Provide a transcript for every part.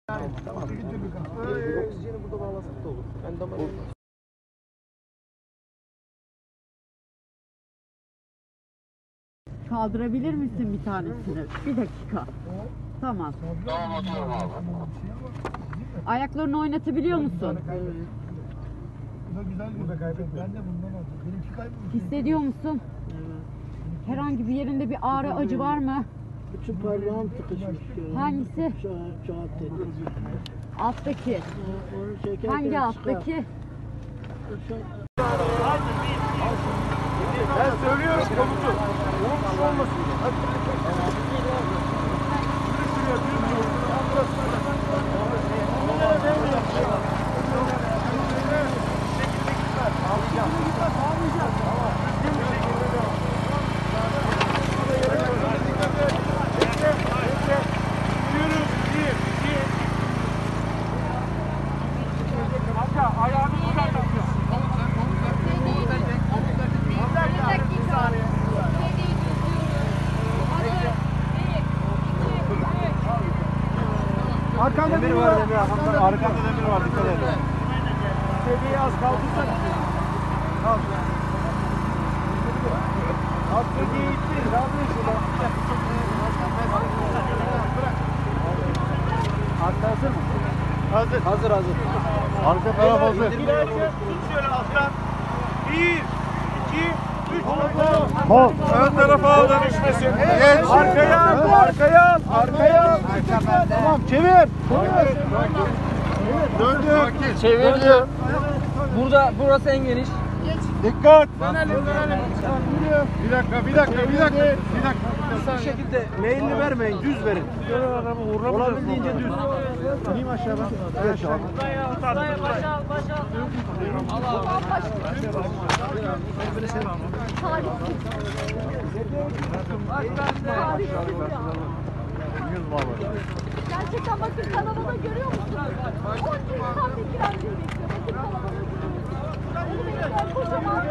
Tamam. Oksijeni burada bağlasak da olur. Ben damar. Kaldırabilir misin bir tanesini? Bir dakika. Tamam. Ayaklarını oynatabiliyor musun? Bu da güzel burada kaybettim. Ben de bundan aldım. Benimki kaybolmuş. Hissediyor musun? Herhangi bir yerinde bir ağrı, acı var mı? Bütün parmağım sıkışmış. Hangisi? Şu alt dedi. Alttaki. Onu çekerken Hangi alttaki? Ben söylüyorum komutu. Onun olmasın. Hadi. Arkanda demir var. Arkanda demir var. Dikkat edin. Seviyeyi az kaldırsak. Al. Az seviyeyi ittir. Kaldır şuradan. Arka hazır mı? Hazır. Hazır. Arka taraf hazır. Tut şöyle alttan. 1, 2, 3. Hop. Ön tarafa al dönüşmesin. Geç. Arkaya. Tamam çevir. Döndü. Çevirdim. Burası en geniş. Dikkat. Bir dakika. Bu şekilde Meyilli vermeyin, düz verin. Olabildiğince düz. İneyim aşağı bak. Evet şu an. Gerçekten bakın kalabalığı görüyor musunuz? 10 insan bir direnci bekliyor. Bakın kalabalığı. Onu bekleyen kocaman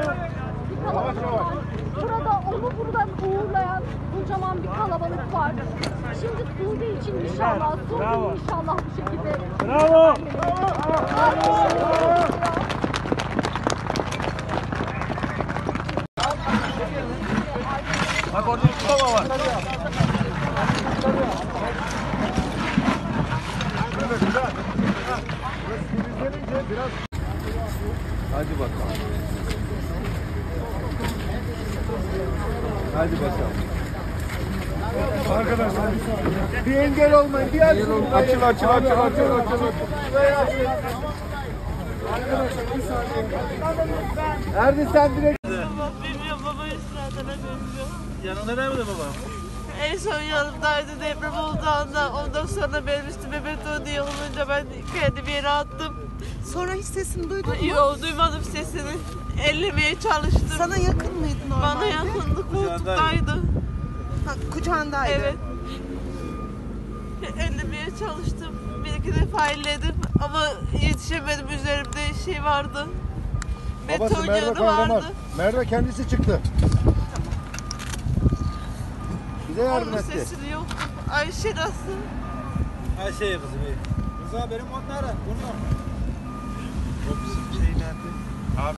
bir kalabalık var. Burada onu buradan uğurlayan kocaman bir kalabalık var. Şimdi Suudi için inşallah, Suudi inşallah bu şekilde. Bravo. Bak orada bir kutlama var. Hadi bakalım. Arkadaşlar bir engel olmayın. Bir açıl. Arkadaşlar bir saniye. Erdi sen direkt. Bilmiyorum baba İsrail'den bilmiyorum. Yanında nerede baba? En son yanımdaydı deprem olduğu anda. Ondan sonra benim üstüme beton diye olunca ben kendimi yere attım. Sonra hiç sesini duydun mu? Yok duymadım sesini. Ellemeye çalıştım. Sana yakın mıydı normalde? Bana yakındı, koltuktaydı. Ha, kucağındaydı. Evet. Ellemeye çalıştım. Bir iki defa elledim ama yetişemedim. Üzerimde şey vardı. Babası Beton Merve yığını kahraman. vardı. Merve kendisi çıktı. Bize yardım Onun etti. sesini yok. Ayşe nasıl? Ayşe'ye kızım iyi. Rıza benim onlara. Bunu. O bizim şey nerede?